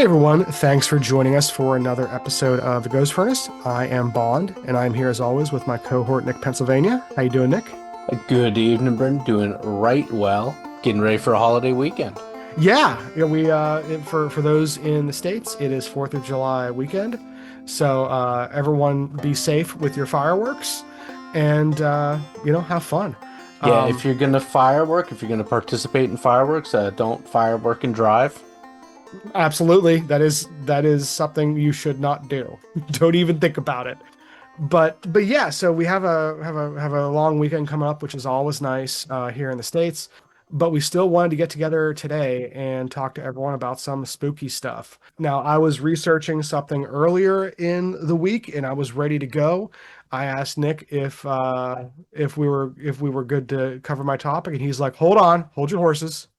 Hey everyone, thanks for joining us for another episode of The Ghost Furnace. I am Bond, and I'm here as always with my cohort Nick Pennsylvania. How you doing, Nick? Good evening, Brendan. Doing right well. Getting ready for a holiday weekend. Yeah, for those in the States, it is 4th of July weekend. So everyone be safe with your fireworks and have fun. Yeah, Um, if you're gonna firework, if you're gonna participate in fireworks, don't firework and drive. Absolutely, that is something you should not do. Don't even think about it. But yeah, so we have a long weekend coming up, which is always nice here in the States. But we still wanted to get together today and talk to everyone about some spooky stuff. Now, I was researching something earlier in the week, and I was ready to go. I asked Nick if we were good to cover my topic, and he's like, "Hold on, hold your horses,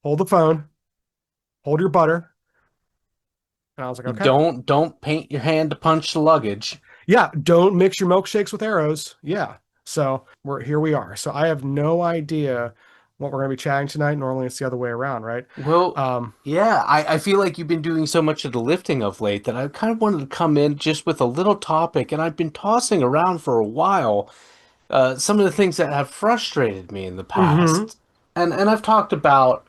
hold the phone, hold your butter." And I was like, "Okay." Don't paint your hand to punch the luggage. Yeah, don't mix your milkshakes with arrows. Yeah. So here we are. So I have no idea what we're gonna be chatting tonight. Normally it's the other way around, right? Well, Um, yeah, I feel like you've been doing so much of the lifting of late that I kind of wanted to come in just with a little topic, and I've been tossing around for a while some of the things that have frustrated me in the hmm past. And I've talked about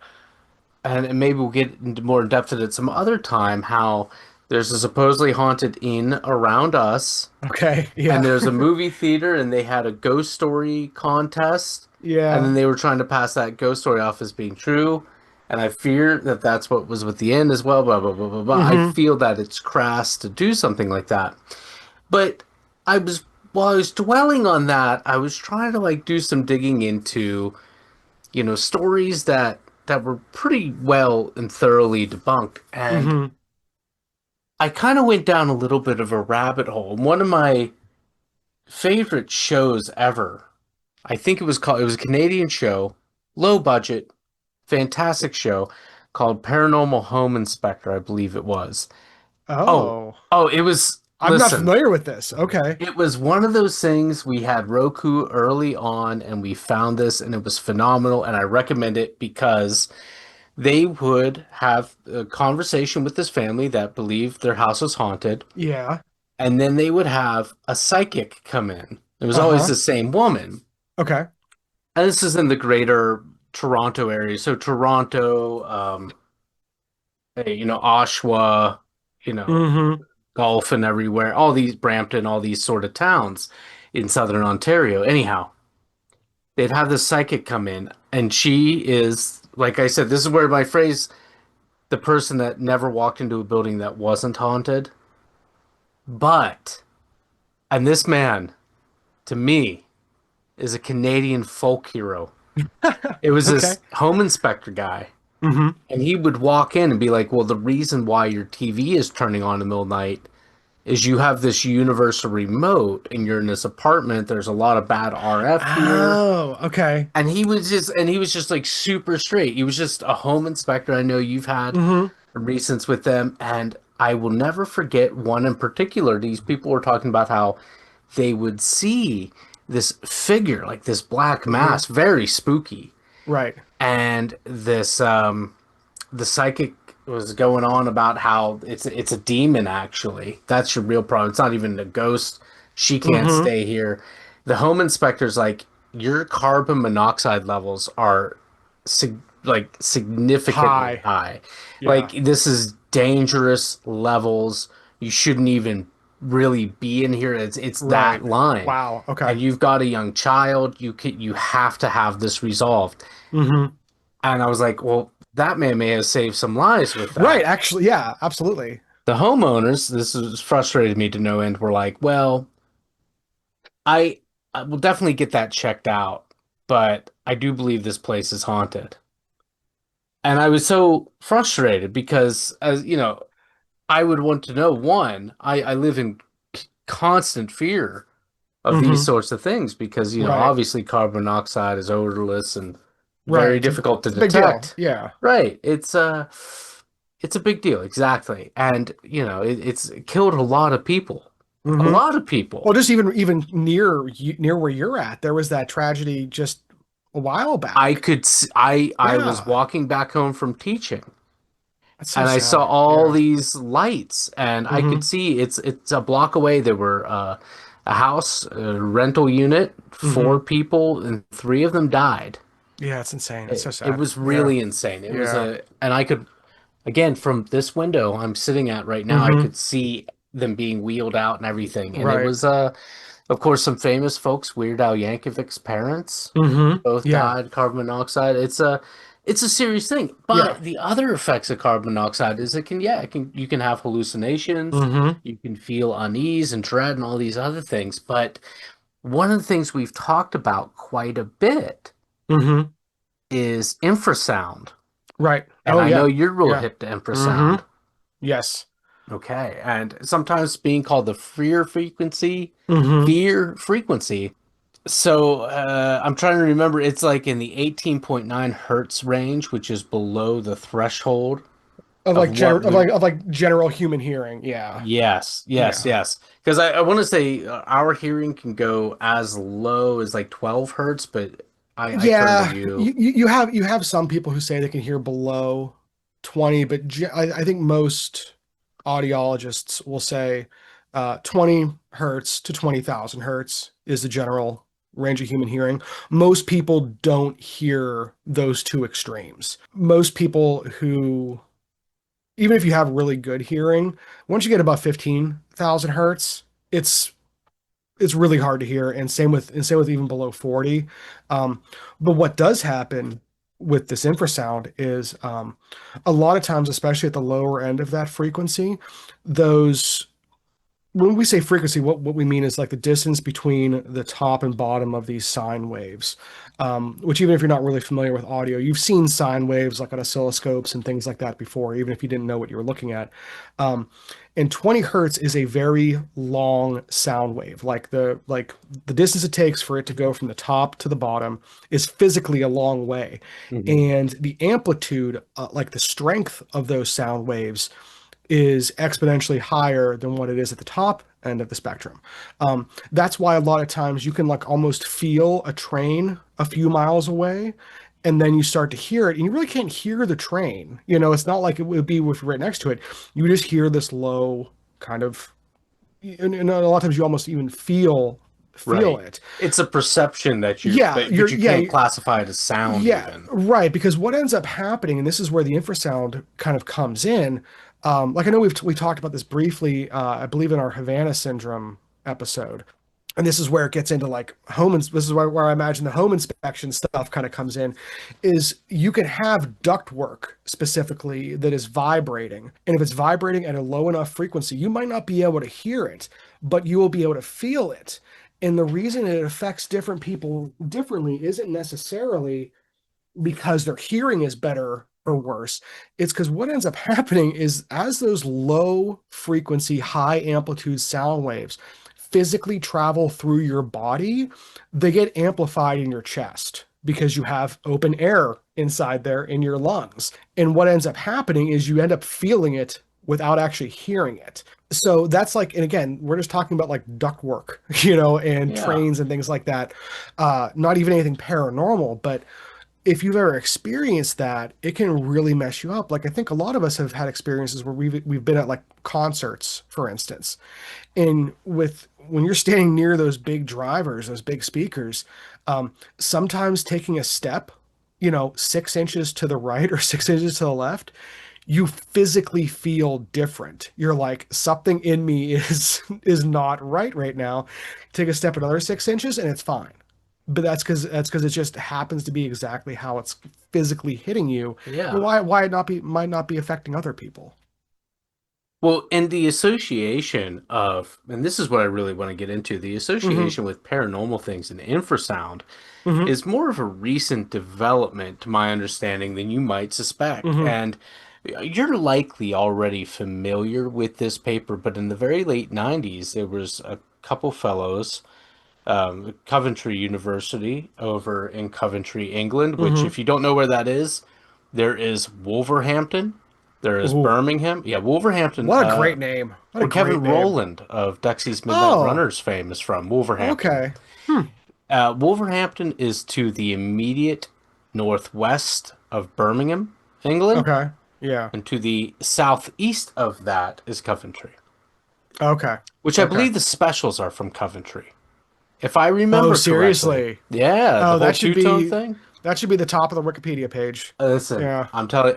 and maybe we'll get into more in depth at some other time, how there's a supposedly haunted inn around us, Okay. and Yeah. there's a movie theater, and they had a ghost story contest, and Yeah. then they were trying to pass that ghost story off as being true. And I fear that that's what was with the end as well, blah, blah, blah, blah, blah. I hmm feel that it's crass to do something like that. But I was, while I was dwelling on that, I was trying to like do some digging into stories that were pretty well and thoroughly debunked. And hmm I kind of went down a little bit of a rabbit hole. One of my favorite shows ever, I think it was a Canadian show, low budget, fantastic show called Paranormal Home Inspector, I believe it was. Oh, Oh, it was, I'm not listen, familiar with this. Okay. it was one of those things. We had Roku early on and we found this and it was phenomenal. And I recommend it because they would have a conversation with this family that believed their house was haunted, Yeah. and then they would have a psychic come in. It was always Uh-huh. the same woman. Okay. And this is in the greater Toronto area. So Toronto, Oshawa, you know, hmm Gulf and everywhere, all these Brampton, all these sort of towns in southern Ontario. Anyhow, they'd have this psychic come in, and she is, like I said, this is where my phrase the person that never walked into a building that wasn't haunted. But, and this man, to me, is a Canadian folk hero. It was Okay. this home inspector guy, hmm and he would walk in and be like, well, the reason why your TV is turning on in the middle of the night is you have this universal remote and you're in this apartment. There's a lot of bad RF here. Oh, okay. And he was just like super straight. He was just a home inspector. I know you've had hmm recents with them, and I will never forget one in particular. These people were talking about how they would see this figure, like this black hmm mass, very spooky, Right. and this the psychic was going on about how it's a demon. Actually, that's your real problem. It's not even a ghost. She can't hmm stay here. The home inspector's like, your carbon monoxide levels are significantly Hi. high. Like, Yeah. this is dangerous levels. You shouldn't even really be in here. It's Right. that line. Wow. Okay. And you've got a young child. You have to have this resolved. hmm And I was like, well, that man may have saved some lives with Right. that. Actually, yeah, absolutely. The homeowners, this has frustrated me to no end, were like, well, I, I will definitely get that checked out, but I do believe this place is haunted. And I was so frustrated because, as you know, I would want to know, one, I live in constant fear of these hmm sorts of things because, Right. obviously carbon monoxide is odorless and Right. very difficult to It's a big deal. detect. Yeah. Right. It's a big deal, exactly. And, it's killed a lot of people. A hmm lot of people. Well, just even near where you're at, there was that tragedy just a while I back. could I was Yeah. walking back home from teaching, That's so And I saw sad. all Yeah. these lights, and I could Mm-hmm. see it's a block away. There were a house, a rental unit, Mm-hmm. 4 people, and 3 of them died. Yeah, it's insane. It's so It sad. was Yeah. really insane. It was Yeah. and I could, again, from this window I'm sitting at right now, I Mm-hmm. could see them being wheeled out and everything. And it Right. was, of course, some famous folks, Weird Al Yankovic's parents Mm-hmm. both Yeah. died, carbon monoxide. It's a serious thing. Yeah. But the other effects of carbon monoxide is you can have hallucinations, Mm-hmm. you can feel unease and dread and all these other things. But one of the things we've talked about quite a bit Mm-hmm. is infrasound. Right. And Oh I know yeah. you're real Yeah. hip to infrasound. Mm-hmm. Yes. Okay. And sometimes being called the Mm-hmm. fear frequency. So I'm trying to remember. It's like in the 18.9 hertz range, which is below the threshold Of of like what general would. of like general human hearing. Yeah. Yes, yes, Yeah. yes. Because I want to say our hearing can go as low as like 12 hertz, but I turn to Yeah, you. you have some people who say they can hear below 20, but I think most audiologists will say 20 hertz to 20,000 hertz is the general range of human hearing. Most people don't hear those two extremes. Most people who, even if you have really good hearing, once you get above 15,000 hertz, it's it's really hard to hear, and same with even below 40. But what does happen with this infrasound is a lot of times, especially at the lower end of that frequency, those when we say frequency, what we mean is like the distance between the top and bottom of these sine waves. Which even if you're not really familiar with audio, you've seen sine waves like on oscilloscopes and things like that before, even if you didn't know what you were looking at. Um, and 20 hertz is a very long sound wave. Like the distance it takes for it to go from the top to the bottom is physically a long way. Mhm. And the amplitude, like the strength of those sound waves, is exponentially higher than what it is at the top end of the spectrum. That's why a lot of times you can like almost feel a train a few miles away, and then you start to hear it, and you really can't hear the train. You know, it's not like it would be if you're right next to it. You just hear this low kind of, and a lot of times you almost even feel Right. it. It's a perception that Yeah, but you can't classify it as sound yeah, even. right. Because what ends up happening, and this is where the infrasound kind of comes in. Like I know we talked about this briefly, I believe in our Havana syndrome episode, and this is where it gets into like this is where I imagine the home inspection stuff kind of comes in, is you can have ductwork specifically that is vibrating, and if it's vibrating at a low enough frequency, you might not be able to hear it, but you will be able to feel it. And the reason it affects different people differently isn't necessarily because their hearing is better or worse. It's because what ends up happening is as those low frequency, high amplitude sound waves physically travel through your body, they get amplified in your chest because you have open air inside there in your lungs. And what ends up happening is you end up feeling it without actually hearing it. So that's like, and again, we're just talking about like duct work, and Yeah. trains and things like that. Not even anything paranormal, but if you've ever experienced that, it can really mess you up. Like I think a lot of us have had experiences where we've been at like concerts, for instance, and with when you're standing near those big drivers, those big speakers, sometimes taking a step, 6 inches to the right or 6 inches to the left, you physically feel different. You're like, something in me is not right now. Take a step another 6 inches and it's fine. But that's because it just happens to be exactly how it's physically hitting you. And Yeah. why it not be might not be affecting other people. Well, and the association of, and this is what I really want to get into, the Mm-hmm. association with paranormal things and infrasound Mm-hmm. is more of a recent development, to my understanding, than you might suspect. Mm-hmm. And you're likely already familiar with this paper, but in the very late 90s, there was a couple fellows, Coventry University over in Coventry, England, which, Mm-hmm. if you don't know where that is, there is Wolverhampton, there is Ooh, Birmingham. Yeah, Wolverhampton, what a great name. What a where Kevin great name. Rowland of Dexy's Midnight Oh, Runners fame is from, Wolverhampton. okay. Hmm. Wolverhampton is to the immediate northwest of Birmingham, England. Okay. Yeah. and to the southeast of that is Coventry, Okay. which I Okay. believe the specials are from Coventry, if I Oh, remember correctly. seriously? Yeah, the Oh, whole two-tone thing. that should be the top of the Wikipedia page. Listen, Yeah. I'm telling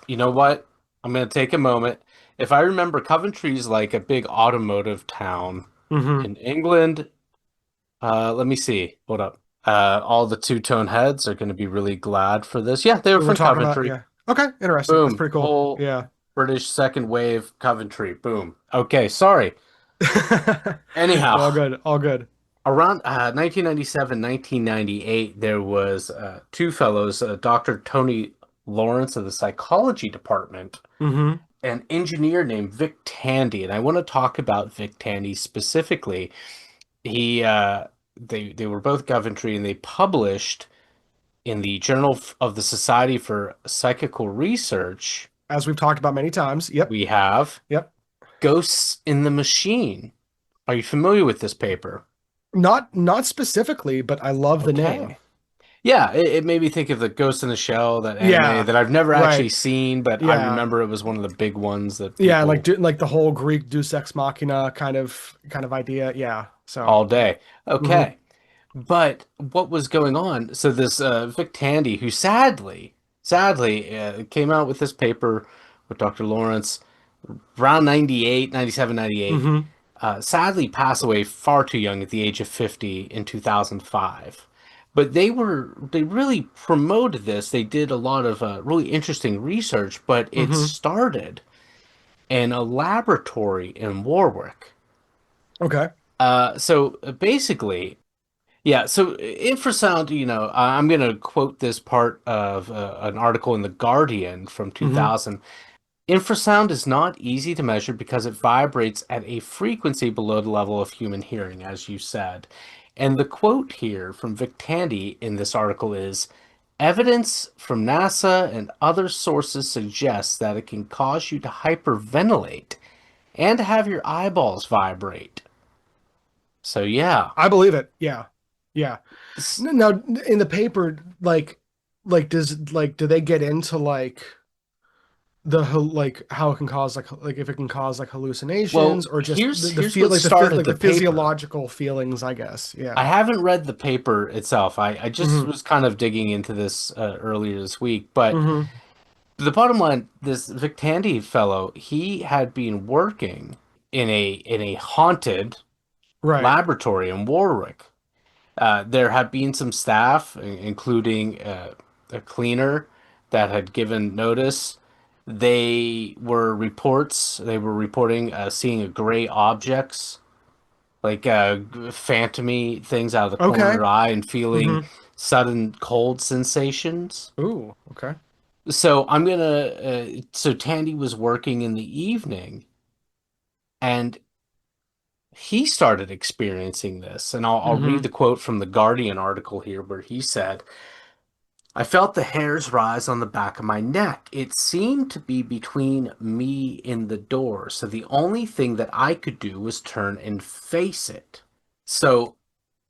you know what? I'm gonna take a moment. If I remember, Coventry's like a big automotive town Mm-hmm. in England. Let me see. Hold up. All the two-tone heads are going to be really glad for this. Yeah, they were We were from talking about, Coventry. yeah. Okay, interesting. That's Boom. pretty cool. Whole Yeah. British second wave Coventry. Boom. Okay, sorry. All Anyhow, good. All good. around 1997, 1998, there was two fellows, Dr. Tony Lawrence of the psychology department, Mm-hmm. an engineer named Vic Tandy, and I want to talk about Vic Tandy specifically. He they were both Coventry, and they published in the Journal of the Society for Psychical Research. As we've talked about many times. Yep. We have Yep. Ghosts in the Machine. Are you familiar with this paper? Not specifically, but I love the Okay. name. Yeah, it made me think of the Ghost in the Shell, that anime Yeah. that I've never actually Right. seen, but I Yeah. remember it was one of the big ones that Yeah, people like the whole Greek Deus Ex Machina kind of idea. Yeah. So, all yeah. day. Mm-hmm. Okay. But what was going on? So this Vic Tandy, who sadly came out with this paper with Dr. Lawrence around 98, 97, 98, Mm-hmm. sadly passed away far too young at the age of 50 in 2005. But they really promoted this. They did a lot of really interesting research, but it Mm-hmm. started in a laboratory in Warwick. Okay. Basically, yeah, so infrasound, I'm going to quote this part of an article in The Guardian from Mm-hmm. 2000. Infrasound is not easy to measure because it vibrates at a frequency below the level of human hearing, as you said. And the quote here from Vic Tandy in this article is, evidence from NASA and other sources suggests that it can cause you to hyperventilate and to have your eyeballs vibrate. So yeah. I believe it. Yeah. Yeah. This- Now, in the paper, do they get into like like how it can cause like if it can cause like hallucinations well, or just the here's feel what like started like the the paper. physiological feelings, I guess. I Yeah. haven't read the paper itself. I just Mm-hmm. was kind of digging into this earlier this week. But Mm-hmm. the bottom line, this Vic Tandy fellow, he had been working in a haunted Right. laboratory in Warwick. There had been some staff, including a cleaner, that had given notice. They were reporting seeing a gray objects, like phantomy things out of the corner of Okay. their eye, and feeling Mm-hmm. sudden cold sensations. Ooh, okay. So Tandy was working in the evening, and he started experiencing this. And I'll read Mm-hmm. the quote from the Guardian article here, where he said, I felt the hairs rise on the back of my neck. It seemed to be between me and the door, so the only thing that I could do was turn and face it. So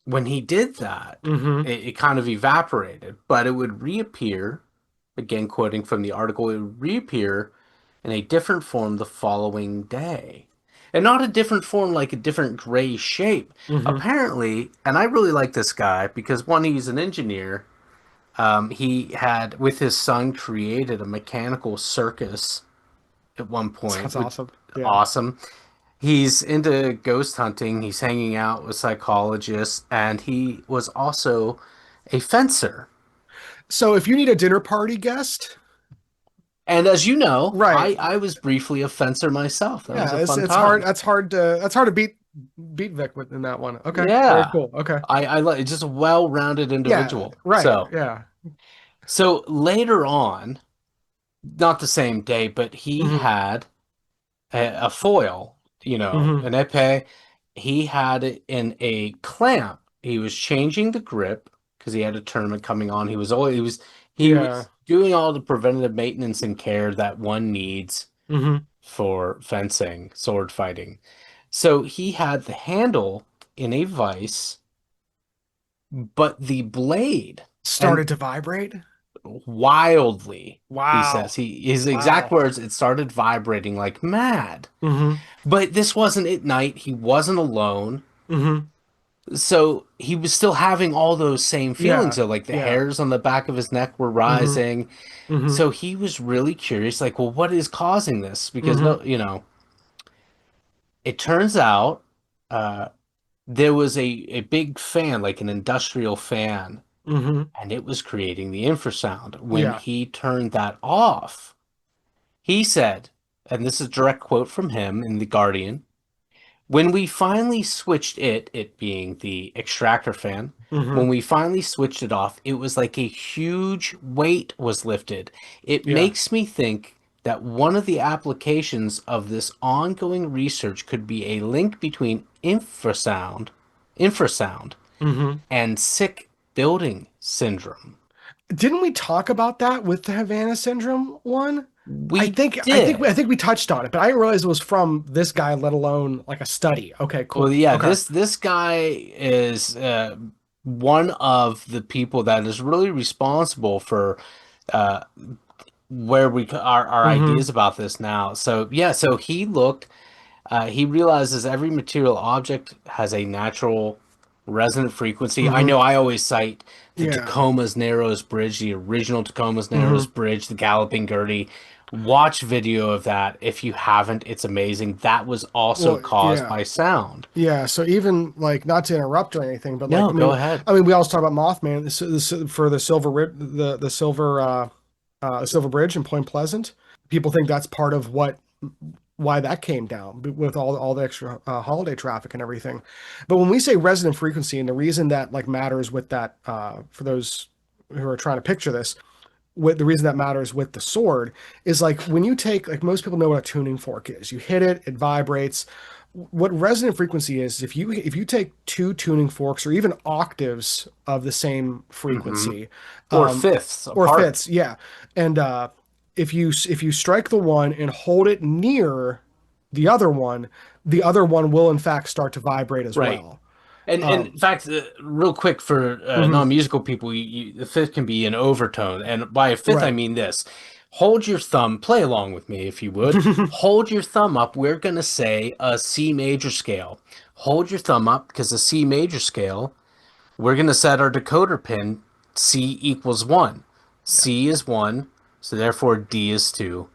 when he did that, Mm-hmm. it kind of evaporated, but it would reappear, again, quoting from the article, it would reappear in a different form the following day. And not a different form like a different gray shape. Mm-hmm. Apparently, and I really like this guy because one, he's an engineer. He had, with his son, created a mechanical circus at one point, Sounds which awesome. Yeah. awesome. He's into ghost hunting. He's hanging out with psychologists, and he was also a fencer. So if you need a dinner party guest, And as you know, right. I was briefly a fencer myself. That was Yeah, a it's fun it's hard time. that's hard to beat Vic in that one. Okay. Very Yeah, cool. Okay. I like just a well-rounded Yeah, individual. right. Yeah. So later on, not the same day, but he Mm-hmm. had a foil, Mm-hmm. an epee. He had it in a clamp. He was changing the grip because he had a tournament coming on. He Yeah. was doing all the preventative maintenance and care that one needs Mm-hmm. for fencing, sword fighting. So he had the handle in a vise, but the blade, and Started to vibrate. wildly. He says Wow. his exact Wow. words, it started vibrating like mad. Mm-hmm. But this wasn't at night. He wasn't alone. Mm-hmm. So he was still having all those same feelings. Yeah. So like the Yeah. hairs on the back of his neck were Mm-hmm. rising. Mm-hmm. So he was really curious, like, well, what is causing this? Because Mm-hmm. no, it turns out uh, there was a big fan, like an industrial fan, Mm-hmm. and it was creating the infrasound. When Yeah. he turned that off, he said, and this is a direct quote from him in The Guardian, when we finally switched it being the extractor fan, when Mm-hmm. we finally switched it off, it was like a huge weight was lifted. It Yeah. makes me think that one of the applications of this ongoing research could be a link between infrasound, Mm-hmm. and sick building syndrome. Didn't we talk about that with the Havana syndrome one? I We think I think we, I did. think we touched on it, but I didn't realize it was from this guy, let alone like a study. Okay, Well, cool. yeah, Okay. this guy is one of the people that is really responsible for uh, where our Mm-hmm. ideas about this now. So yeah, so he realizes every material object has a natural resonant frequency. I Mm-hmm. know I always cite the Yeah. Tacoma's Narrows Bridge, the original Tacoma's Narrows Mm-hmm. Bridge, the Galloping Gertie. Watch video of that if you haven't. It's amazing. That was also Well, caused yeah. by sound. Yeah, so even like not to interrupt or anything, but like No, go ahead. I mean we always talk about Mothman for the the Silver Bridge in Point Pleasant. People think that's part of why that came down with all the extra holiday traffic and everything. But when we say resonant frequency, and the reason that like matters with that for those who are trying to picture this, what the reason that matters with the sword is like when you take like most people know what a tuning fork is. You hit it, it vibrates. What resonant frequency is if you take two tuning forks or even octaves of the same Hmm. frequency, Or um, fifths or apart. fits, yeah, and if you strike the one and hold it near the other one will in fact start to vibrate as Right. well. And in Um, fact, real quick for mhm, non-musical people, the fifth can be an overtone. And by a fifth, I right. mean this. Hold your thumb, play along with me if you would. Hold your thumb up. We're going to say a C major scale. Hold your thumb up because a C major scale, we're going to set our decoder pin C equals 1. Yeah. C is 1, so therefore D is 2.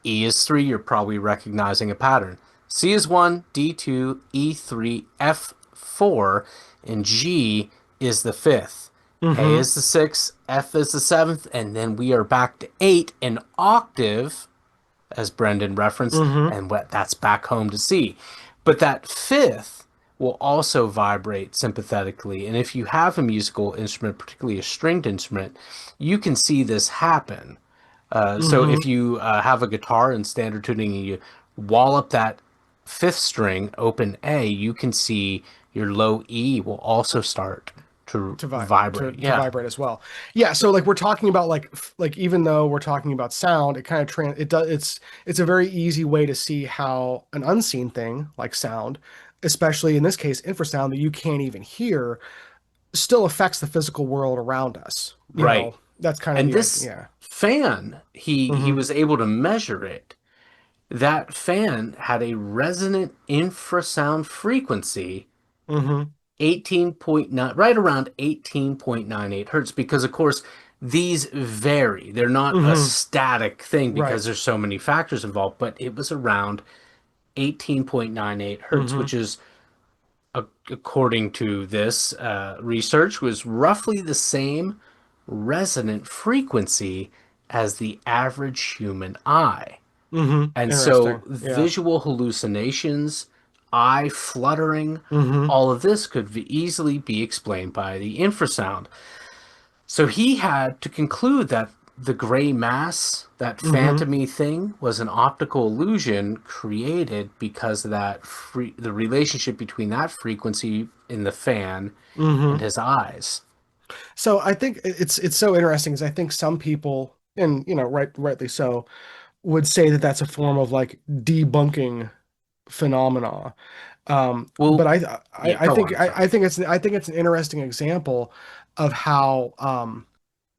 E is 3, you're probably recognizing a pattern. C is 1, D2, E3, F4, and G is the fifth. A Hmm. is the sixth, F is the seventh, and then we are back to 8 in octave, as Brendan referenced, Hmm. and what that's back home to C. But that fifth will also vibrate sympathetically. And if you have a musical instrument, particularly a stringed instrument, you can see this happen. So if Hmm. you have a guitar in standard tuning and you wallop that fifth string, open A, you can see your low E will also start to vibrate. To Yeah, vibrate as well. Yeah, so like we're talking about like even though we're talking about sound, it kind of it does it's a very easy way to see how an unseen thing like sound, especially in this case infrasound that you can't even hear, still affects the physical world around us. You right. know, that's kind of And the idea. this Yeah. fan, he Hmm. was able to measure it. That fan had a resonant infrasound frequency Hmm. 18.9, right around 18.98 hertz, because of course these vary. They're not a Hmm. static thing Right. because there's so many factors involved, but it was around 18.98 hertz, Hmm. which is, according to this research, was roughly the same resonant frequency as the average human eye. Hmm. And so Interesting. Yeah. visual hallucinations, eye fluttering, Hmm. all of this could easily be explained by the infrasound. So he had to conclude that the gray mass, that Hmm. phantomy thing, was an optical illusion created because of the relationship between that frequency in the fan and Hmm. his eyes. So I think it's so interesting because I think some people, and you know, rightly so, would say that that's a form of like debunking phenomena. But Well, yeah, I go think on. Sorry. I think it's an interesting example of how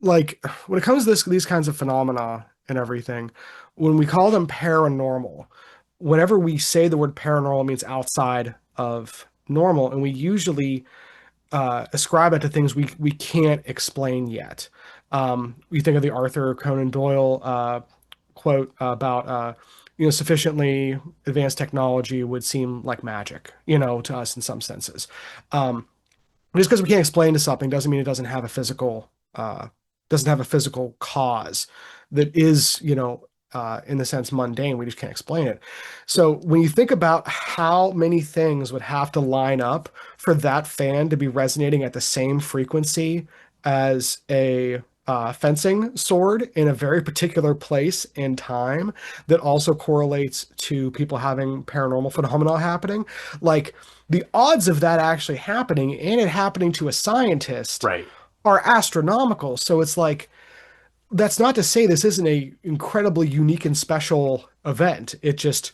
like when it comes to these kinds of phenomena and everything, when we call them paranormal, whenever we say the word paranormal, it means outside of normal, and we usually ascribe it to things we can't explain yet. You think of the Arthur Conan Doyle quote about sufficiently advanced technology would seem like magic, to us in some senses. Um, just because we can't explain to something doesn't mean it doesn't have a physical cause that is, in the sense mundane. We just can't explain it. So when you think about how many things would have to line up for that fan to be resonating at the same frequency as a fencing sword in a very particular place and time that also correlates to people having paranormal phenomena happening, like the odds of that actually happening and it happening to a scientist Right. are astronomical. So it's like, that's not to say this isn't a incredibly unique and special event. It just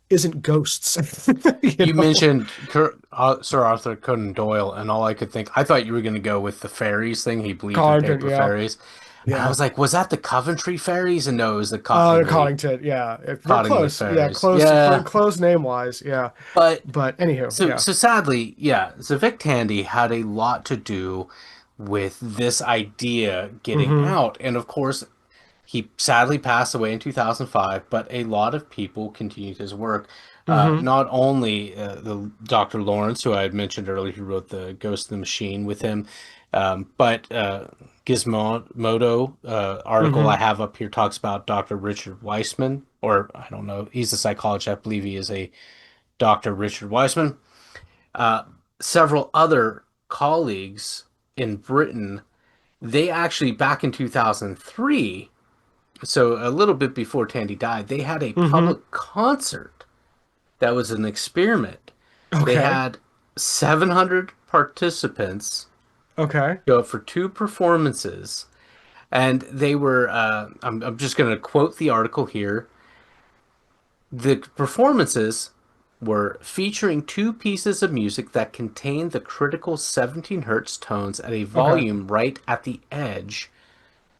isn't ghosts, you You know. mentioned Sir Arthur Conan Doyle, and all I could think, I thought you were going to go with the fairies thing. He believed in Connington, paper yeah, fairies. And I yeah. was like, was that the Coventry fairies? And no, it was the Cottingley, Connington, yeah. Very Cottingley close. Yeah, fairies. close, very Yeah. close name wise, yeah. But But anywho, so, yeah. so sadly, yeah, so Vic Tandy had a lot to do with this idea getting Mm-hmm. out. And of course, he sadly passed away in 2005, but a lot of people continued his work. Mm-hmm. Not only the Dr. Lawrence, who I had mentioned earlier, who wrote the Ghost of the Machine with him, but Gizmodo article I Mm-hmm. have up here talks about Dr. Richard Weissman, or I don't know, he's a psychologist. I believe he is a Dr. Richard Weissman. Uh, Several other colleagues in Britain, they actually back in 2003, so a little bit before Tandy died, they had a Mm-hmm. public concert that was an experiment. They Okay. had 700 participants Okay. go up for two performances, and they were, I'm just going to quote the article here. The performances were featuring two pieces of music that contained the critical 17 hertz tones at a Okay. volume right at the edge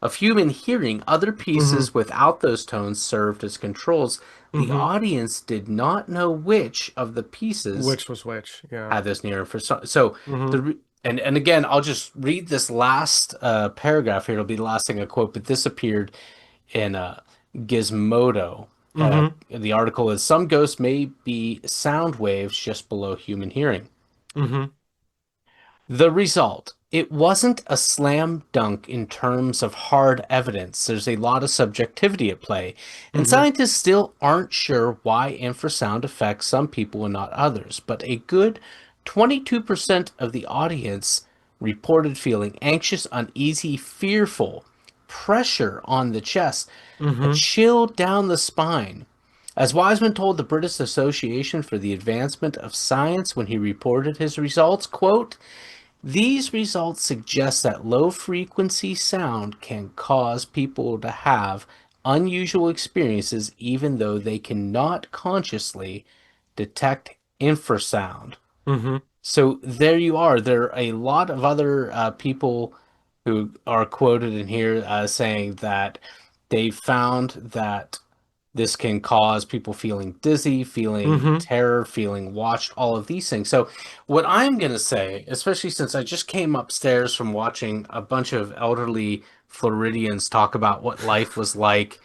of human hearing. Other Mm-hmm. pieces without those tones served as controls. The Mm-hmm. audience did not know which of the pieces Which was which? Yeah. had this near for so Mm-hmm. the and again, I'll just read this last paragraph here. It'll be the last thing I quote, but this appeared in Gizmodo. Mm-hmm. The article is some ghosts may be sound waves just below human hearing. Mm-hmm. The result, it wasn't a slam dunk in terms of hard evidence. There's a lot of subjectivity at play, and Mm-hmm. scientists still aren't sure why infrasound affects some people and not others. But a good 22% of the audience reported feeling anxious, uneasy, fearful, pressure on the chest, a Mm-hmm. chill down the spine. As Wiseman told the British Association for the Advancement of Science when he reported his results, quote, these results suggest that low frequency sound can cause people to have unusual experiences even though they cannot consciously detect infrasound. Mm-hmm. So there you are. There are a lot of other people who are quoted in here saying that they found that this can cause people feeling dizzy, feeling Mm-hmm. terror, feeling watched, all of these things. So, what I'm going to say, especially since I just came upstairs from watching a bunch of elderly Floridians talk about what life was like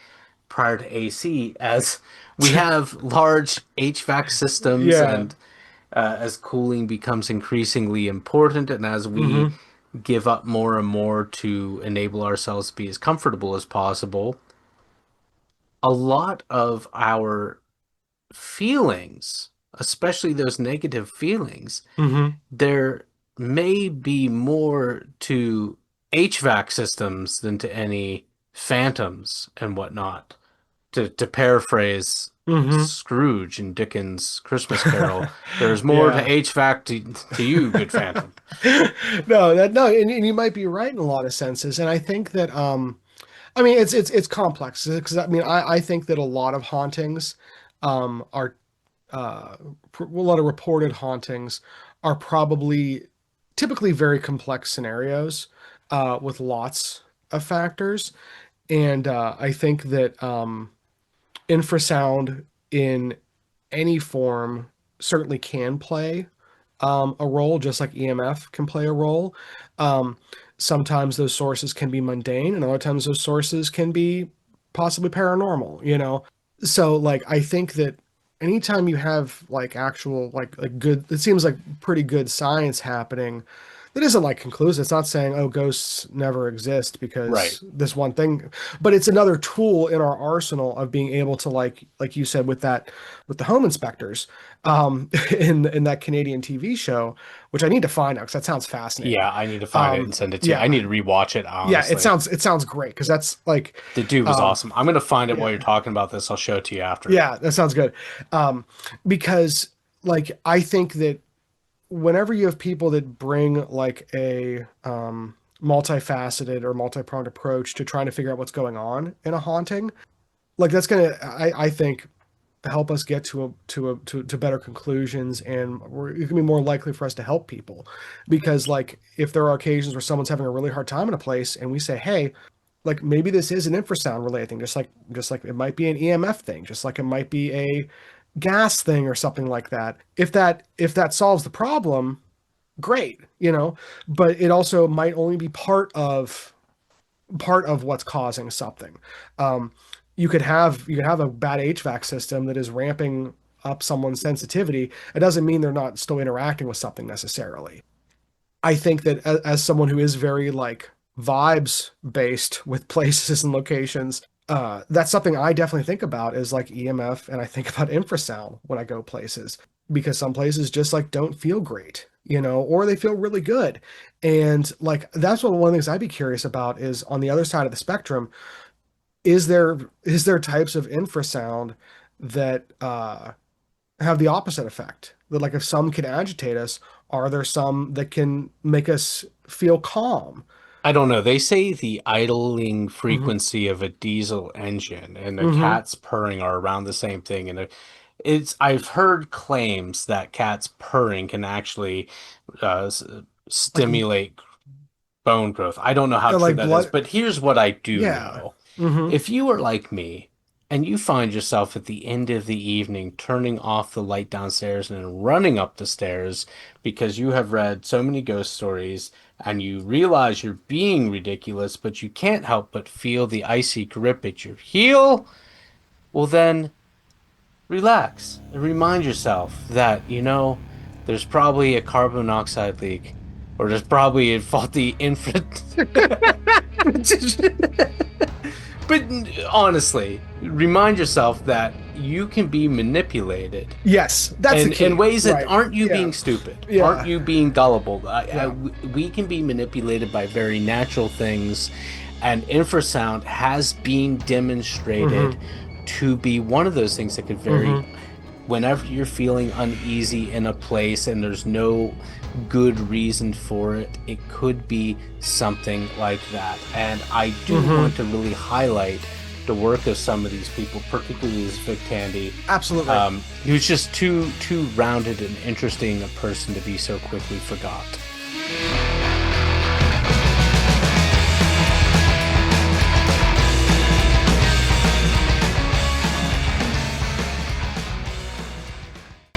prior to AC, as we have large HVAC systems Yeah. and as cooling becomes increasingly important, and as we Mm-hmm. give up more and more to enable ourselves to be as comfortable as possible, a lot of our feelings, especially those negative feelings, Mm-hmm. there may be more to HVAC systems than to any phantoms and whatnot. To paraphrase Mm-hmm. Scrooge in Dickens' Christmas Carol, there's more to Yeah. HVAC to you, good phantom. No, and you might be right in a lot of senses. And I think that I mean it's complex because I mean I think that a lot of hauntings are a lot of reported hauntings are probably typically very complex scenarios with lots of factors. And I think that infrasound in any form certainly can play a role, just like EMF can play a role. Um, Sometimes those sources can be mundane, and other times those sources can be possibly paranormal, you know? So, like, I think that anytime you have like actual, like good, it seems like pretty good science happening that isn't like conclusive. It's not saying, oh, ghosts never exist Right. because this one thing, but it's another tool in our arsenal of being able to, like you said with that, with the home inspectors, in that Canadian TV show, which I need to find out because that sounds fascinating. Yeah, I need to find it and send it to you. I Yeah, need to rewatch it, yeah, honestly. it sounds great because that's like, The dude was um, awesome. I'm gonna find it while you're yeah, talking about this. I'll show it to you after. yeah, that sounds good. Um, because like I think that whenever you have people that bring like a multifaceted or multi-pronged approach to trying to figure out what's going on in a haunting, like that's gonna, I think, help us get to better conclusions, and it can be more likely for us to help people. Because like if there are occasions where someone's having a really hard time in a place and we say, hey, like maybe this is an infrasound related thing, just like it might be an EMF thing, just like it might be a gas thing or something like that. If that solves the problem, great, you know, but it also might only be part of what's causing something. Um, you could have a bad HVAC system that is ramping up someone's sensitivity. It doesn't mean they're not still interacting with something necessarily. I think that as someone who is very like vibes based with places and locations, that's something I definitely think about is like EMF, and I think about infrasound when I go places because some places just like don't feel great, you know, or they feel really good. And like that's what one of the things I'd be curious about is on the other side of the spectrum, is there types of infrasound that have the opposite effect? That like if some can agitate us, are there some that can make us feel calm? I don't know. They say the idling Hmm. frequency of a diesel engine and a Hmm. cat's purring are around the same thing. And it's I've heard claims that cats purring can actually Like stimulate bone growth. I don't know how true like that is, blood. but here's what I do Yeah. know. Hmm. If you are like me and you find yourself at the end of the evening turning off the light downstairs and running up the stairs because you have read so many ghost stories and you realize you're being ridiculous, but you can't help but feel the icy grip at your heel, well then relax and remind yourself that, there's probably a carbon monoxide leak or there's probably a faulty infra. But honestly, remind yourself that you can be manipulated Yes, that's the in key. ways that Right. aren't you Yeah. being stupid, aren't Yeah. you being gullible. Yeah. We can be manipulated by very natural things, and infrasound has been demonstrated Hmm. to be one of those things that could very, Hmm. whenever you're feeling uneasy in a place and there's no good reason for it, it could be something like that. And I do Hmm. want to really highlight the work of some of these people, particularly this Vic Tandy, Absolutely. who's just too rounded and interesting a person to be so quickly forgot.